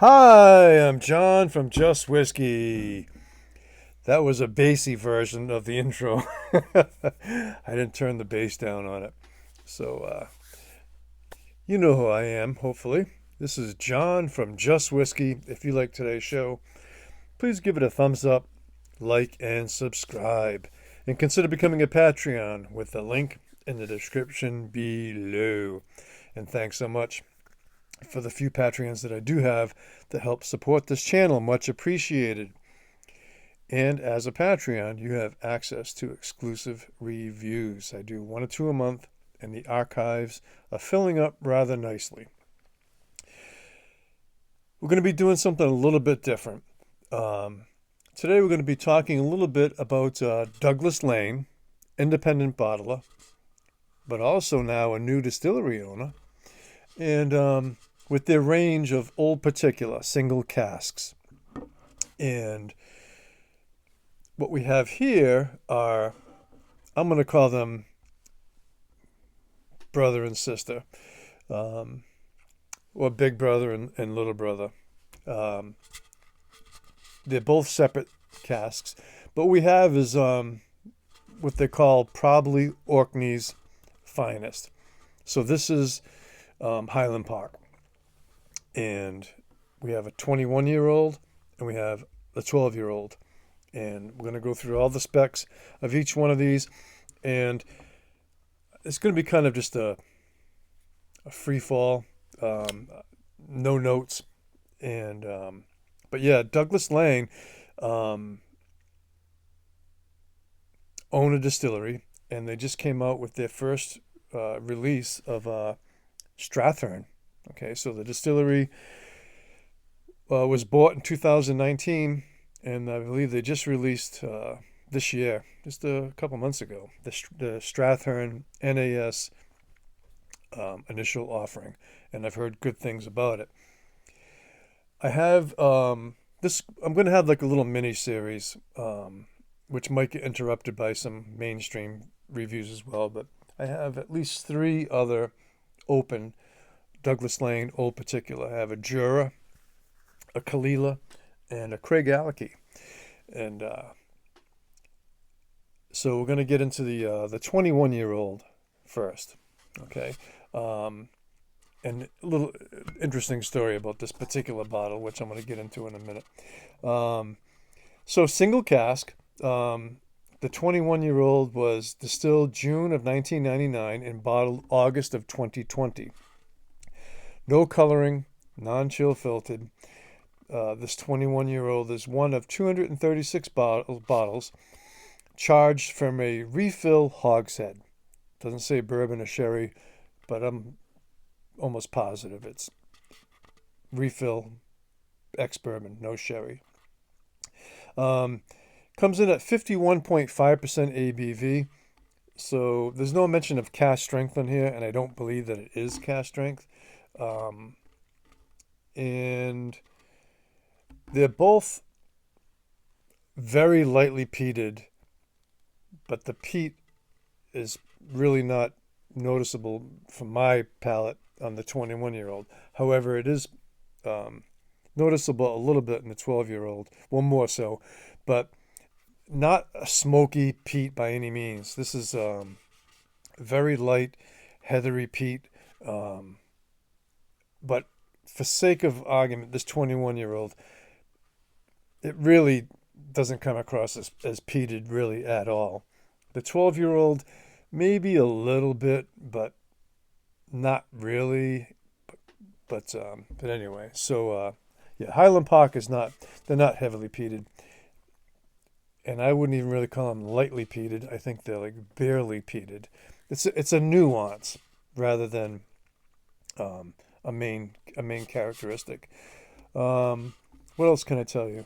Hi, I'm John from Just Whiskey. That was a bassy version of the intro. I didn't turn the bass down on it. So, you know who I am, hopefully. This is John from Just Whiskey. If you like today's show, please give it a thumbs up, like, and subscribe. And consider becoming a Patreon with the link in the description below. And thanks so much for the few Patreons that I do have to help support this channel. Much appreciated. And as a Patreon, you have access to exclusive reviews. I do one or two a month, and the archives are filling up rather nicely. We're going to be doing something a little bit different. Today we're going to be talking a little bit about Douglas Laing, independent bottler, but also now a new distillery owner, and with their range of old particular single casks. And what we have here are, I'm going to call them brother and sister, or big brother and little brother. They're both separate casks. But what we have is what they call probably Orkney's finest. So this is Highland Park. And we have a 21-year-old and we have a 12-year-old. And we're going to go through all the specs of each one of these. And it's going to be kind of just a free fall, no notes. And but yeah, Douglas Laing own a distillery, and they just came out with their first release of Strathern. Okay, so the distillery was bought in 2019, and I believe they just released this year, just a couple months ago, the Strathern NAS initial offering, and I've heard good things about it. I have this. I'm going to have like a little mini series, which might get interrupted by some mainstream reviews as well. But I have at least three other open Douglas Laing Old Particular. I have a Jura, a Kalila, and a Craig Alecky. And so we're going to get into the 21-year-old first. Okay. And a little interesting story about this particular bottle, which I'm going to get into in a minute. So single cask. The 21-year-old was distilled June of 1999 and bottled August of 2020. No coloring, non-chill filtered. This 21-year-old is one of 236 bottles charged from a refill hogshead. Doesn't say bourbon or sherry, but I'm almost positive it's refill ex-bourbon, no sherry. Comes in at 51.5% ABV. So there's no mention of cask strength on here, and I don't believe that it is cask strength. And they're both very lightly peated, but the peat is really not noticeable from my palate on the 21-year-old. However, it is noticeable a little bit in the 12-year-old, well, more so, but not a smoky peat by any means. This is very light, heathery peat, but for sake of argument, this 21-year-old, it really doesn't come across as peated really at all. The 12-year-old, maybe a little bit, but not really. But anyway, so yeah, Highland Park is not. They're not heavily peated, and I wouldn't even really call them lightly peated. I think they're like barely peated. It's a nuance rather than a main characteristic. What else can I tell you?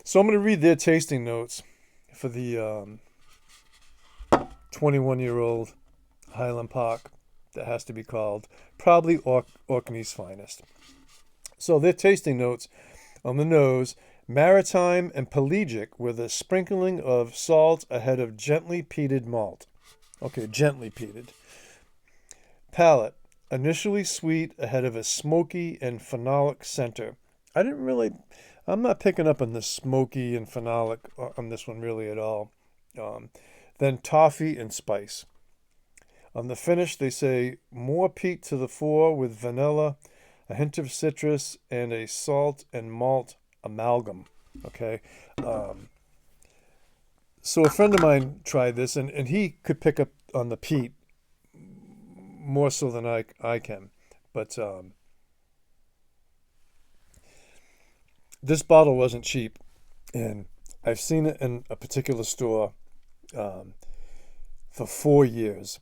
So I'm going to read their tasting notes for the 21-year-old Highland Park that has to be called probably Orkney's finest. So their tasting notes on the nose: maritime and pelagic with a sprinkling of salt ahead of gently peated malt. Okay, gently peated. Palate: initially sweet ahead of a smoky and phenolic center. I didn't really, I'm not picking up on the smoky and phenolic on this one really at all. Um, then toffee and spice. On the finish, they say more peat to the fore with vanilla, a hint of citrus, and a salt and malt amalgam. Okay. Um, so a friend of mine tried this, and he could pick up on the peat more so than I can. But this bottle wasn't cheap, and I've seen it in a particular store um, for 4 years,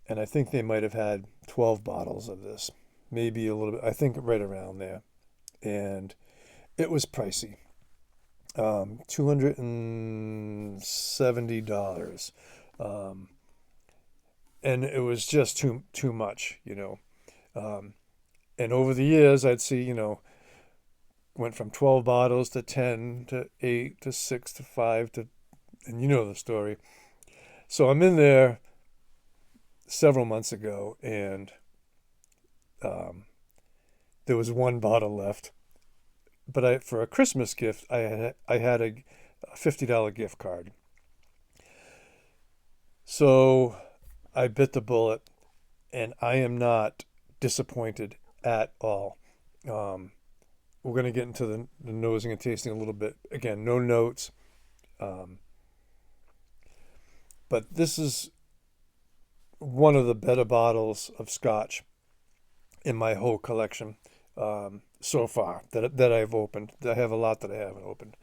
and I think they might have had 12 bottles of this, maybe a little bit. I think right around there, and it was pricey, $270, um, and it was just too much, you know. Um, and over the years, I'd see, you know, went from 12 bottles to 10 to 8 to 6 to 5 to, and you know the story. So I'm in there several months ago, and um, there was one bottle left. But for a Christmas gift, I had a $50 gift card. So I bit the bullet, and I am not disappointed at all. Um, we're going to get into the nosing and tasting a little bit. Again, no notes. Um, but this is one of the better bottles of scotch in my whole collection so far that I've opened. I have a lot that I haven't opened.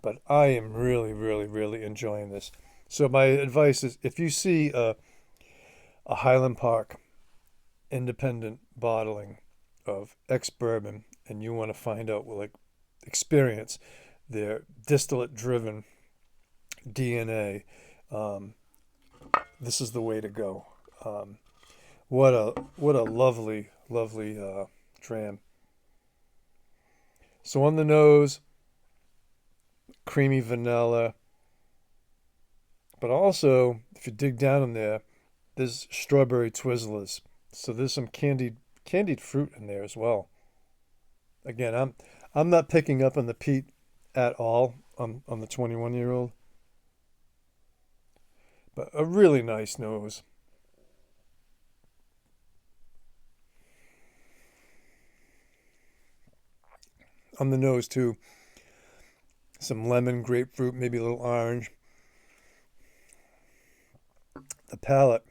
But I am really, really, really enjoying this. So my advice is if you see a Highland Park independent bottling of ex-bourbon and you want to find out, well, like, experience their distillate driven DNA, um, this is the way to go. What a lovely, lovely dram. So on the nose, creamy vanilla, but also if you dig down in there, there's strawberry Twizzlers. So there's some candied fruit in there as well. Again, I'm not picking up on the peat at all on the 21-year-old, but a really nice nose. On the nose too, some lemon, grapefruit, maybe a little orange. The palate,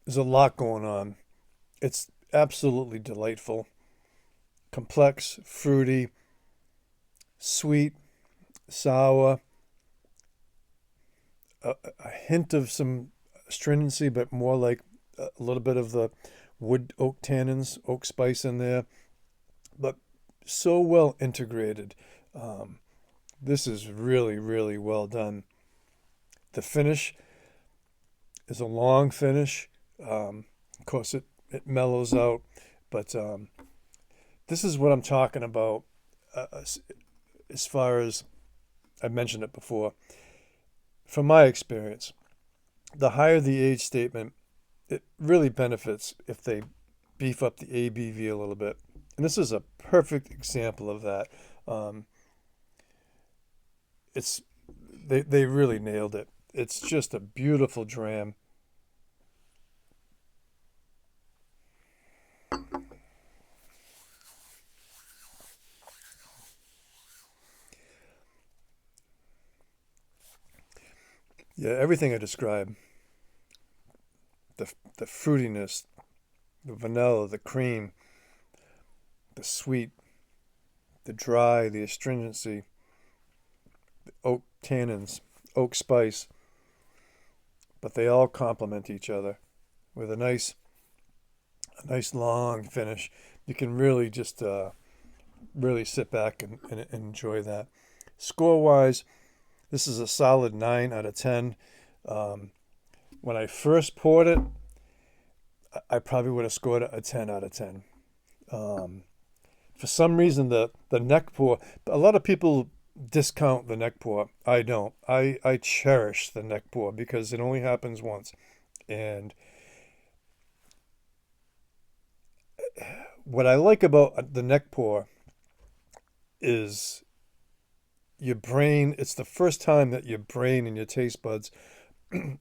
there's a lot going on. It's absolutely delightful, complex, fruity, sweet, sour, a hint of some stringency, but more like a little bit of the wood oak tannins, oak spice in there, but so well integrated. Um, this is really, really well done. The finish is a long finish. Of course, it mellows out, but this is what I'm talking about as far as I mentioned it before. From my experience, the higher the age statement, it really benefits if they beef up the ABV a little bit. And this is a perfect example of that. Um, it's they really nailed it. It's just a beautiful dram. Yeah, everything I described, the fruitiness, the vanilla, the cream, the sweet, the dry, the astringency, the oak tannins, oak spice, but they all complement each other with a nice long finish. You can really just really sit back and enjoy that. Score wise, this is a solid 9 out of 10. Um, when I first poured it, I probably would have scored it a 10 out of 10. Um, for some reason, the neck pour, a lot of people discount the neck pour. I don't. I cherish the neck pour because it only happens once. And what I like about the neck pour is your brain, it's the first time that your brain and your taste buds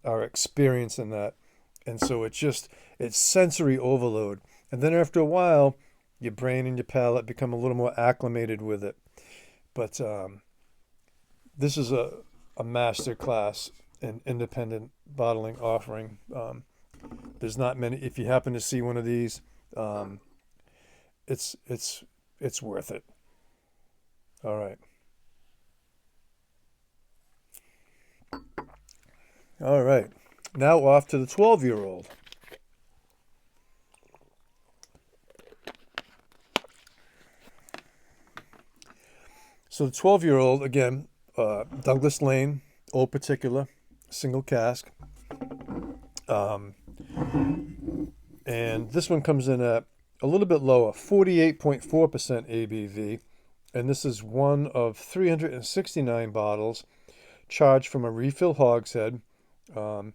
are experiencing that. And so it's sensory overload. And then after a while, your brain and your palate become a little more acclimated with it. But this is a master class in independent bottling offering. There's not many. If you happen to see one of these, um, it's worth it. All right. All right. Now off to the 12-year-old. So the 12-year-old, again, Douglas Lane, Old Particular, single cask. Um, and this one comes in at a little bit lower, 48.4% ABV. And this is one of 369 bottles charged from a refill hogshead. Um,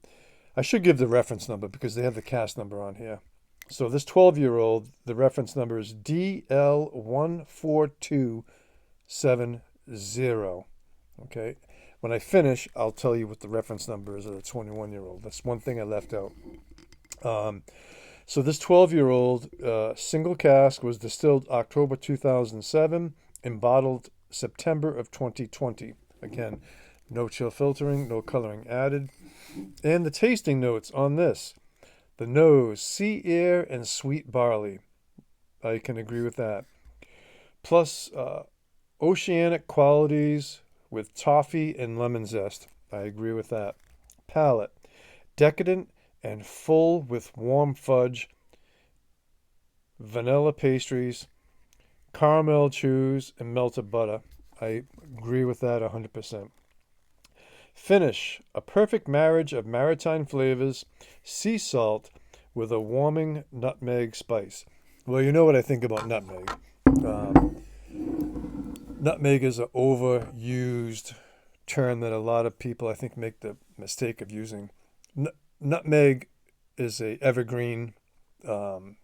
I should give the reference number because they have the cask number on here. So this 12-year-old, the reference number is DL14270. Okay. When I finish, I'll tell you what the reference number is of the 21-year-old. That's one thing I left out. Um, so this 12-year-old single cask was distilled October 2007 and bottled September of 2020. Again, no chill filtering, no coloring added. And the tasting notes on this. The nose, sea air and sweet barley. I can agree with that. Plus oceanic qualities with toffee and lemon zest. I agree with that. Palate, decadent and full with warm fudge, vanilla pastries, caramel chews, and melted butter. I agree with that 100%. Finish, a perfect marriage of maritime flavors, sea salt with a warming nutmeg spice. Well, you know what I think about nutmeg. Um, Nutmeg is an overused term that a lot of people, I think, make the mistake of using. Nutmeg is a evergreen um,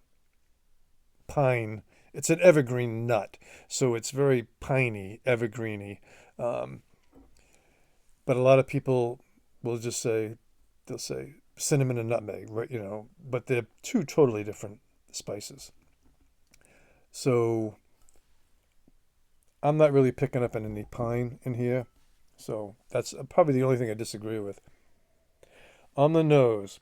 pine. It's an evergreen nut, so it's very piney, evergreeny. Um, but a lot of people will just say they'll say cinnamon and nutmeg, right? But they're two totally different spices. So I'm not really picking up on any pine in here. So that's probably the only thing I disagree with. On the nose,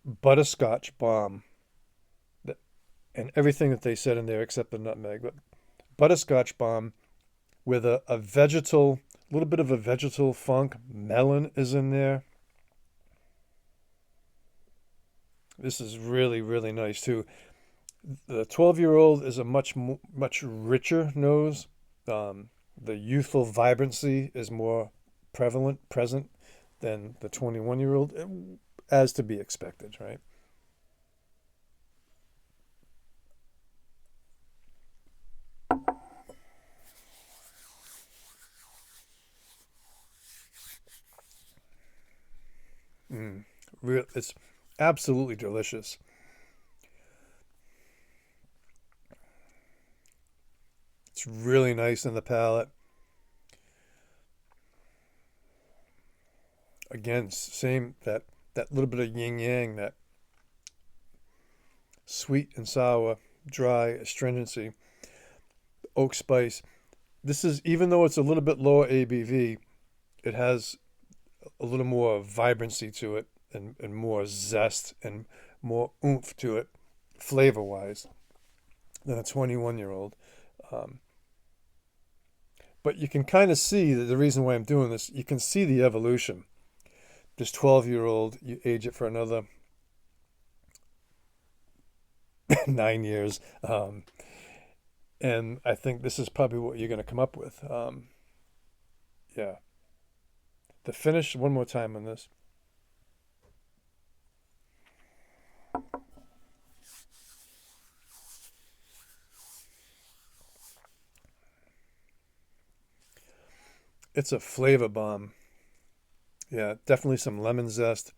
butterscotch bomb. And everything that they said in there except the nutmeg. But butterscotch bomb with a vegetal, a little bit of a vegetal funk. Melon is in there. This is really, really nice too. The 12-year-old is a much richer nose. The youthful vibrancy is more present than the 21-year-old, as to be expected, right? Mm. It's absolutely delicious. It's really nice in the palate. Again, same that little bit of yin yang, that sweet and sour, dry astringency, oak spice. This is, even though it's a little bit lower ABV, it has a little more vibrancy to it and more zest and more oomph to it, flavor wise, than a 21-year-old. Um, but you can kind of see that the reason why I'm doing this, you can see the evolution. This 12-year-old, you age it for another 9 years. And I think this is probably what you're going to come up with. Yeah. The finish, one more time on this. It's a flavor bomb. Yeah, definitely some lemon zest.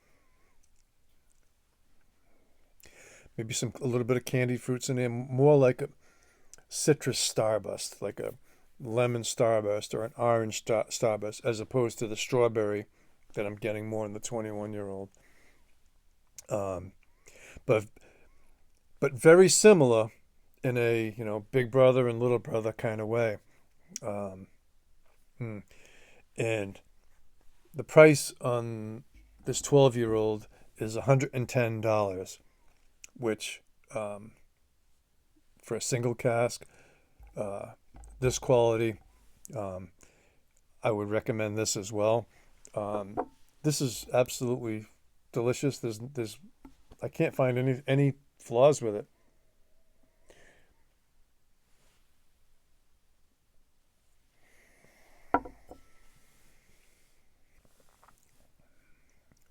maybe a little bit of candied fruits in there, more like a citrus starburst, like a lemon starburst or an orange starburst, as opposed to the strawberry that I'm getting more in the 21-year-old. Um, but very similar in a big brother and little brother kind of way. Um, and the price on this 12-year-old is $110, which for a single cask, this quality, I would recommend this as well. This is absolutely delicious. There's I can't find any flaws with it.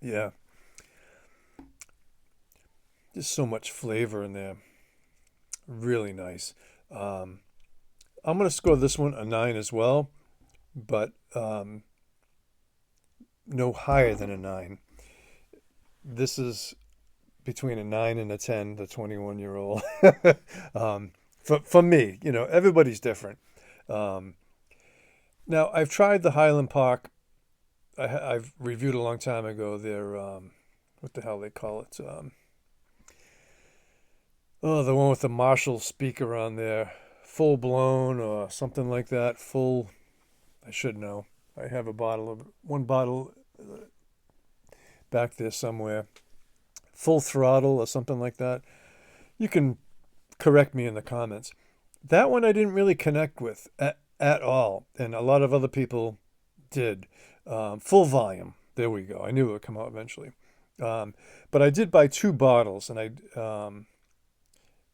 Yeah, there's so much flavor in there. Really nice. Um, I'm gonna score this one a 9 as well, but no higher than a 9. This is between a 9 and a 10, the 21-year-old. For me, everybody's different. Um, Now, I've tried the Highland Park. I've reviewed a long time ago their, what the hell they call it? Oh, the one with the Marshall speaker on there. Full blown or something like that. I should know. I have one bottle back there somewhere. Full throttle or something like that. You can correct me in the comments. That one I didn't really connect with at all, and a lot of other people did. Full volume. There we go. I knew it would come out eventually. But I did buy 2 bottles, and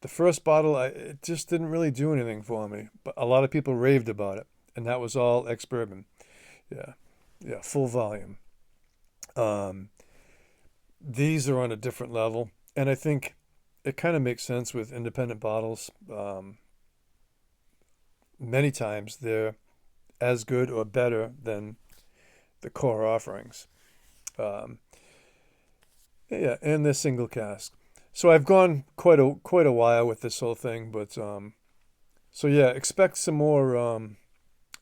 the first bottle, it just didn't really do anything for me. But a lot of people raved about it, and that was all ex-bourbon. Yeah, yeah, full volume. Um, these are on a different level, and I think it kind of makes sense with independent bottles. Many times they're as good or better than the core offerings. Um, yeah, and they're single cask. So I've gone quite a while with this whole thing, but so yeah, expect some more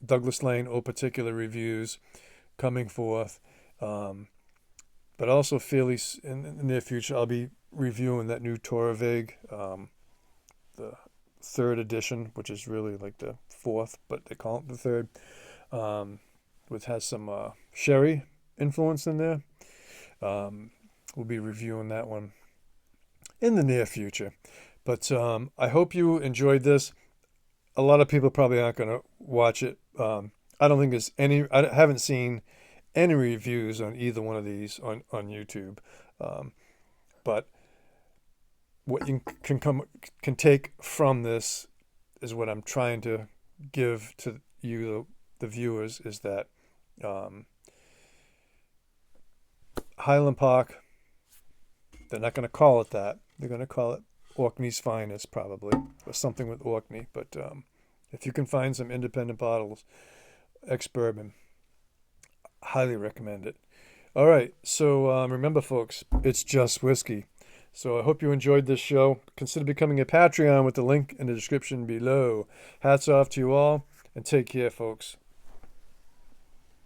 Douglas Lane O particular reviews coming forth. Um, but also fairly in the near future, I'll be reviewing that new Toravig, the third edition, which is really like the fourth, but they call it the third, um, which has some sherry influence in there. Um, we'll be reviewing that one in the near future. But I hope you enjoyed this. A lot of people probably aren't going to watch it. I don't think there's I haven't seen any reviews on either one of these on YouTube. Um, but what you can take from this is what I'm trying to give to you, the viewers, is that Highland Park, they're not going to call it that. They're going to call it Orkney's Finest, probably, or something with Orkney. But if you can find some independent bottles, ex-bourbon, highly recommend it. All right, so remember, folks, it's just whiskey. So I hope you enjoyed this show. Consider becoming a Patreon with the link in the description below. Hats off to you all, and take care, folks.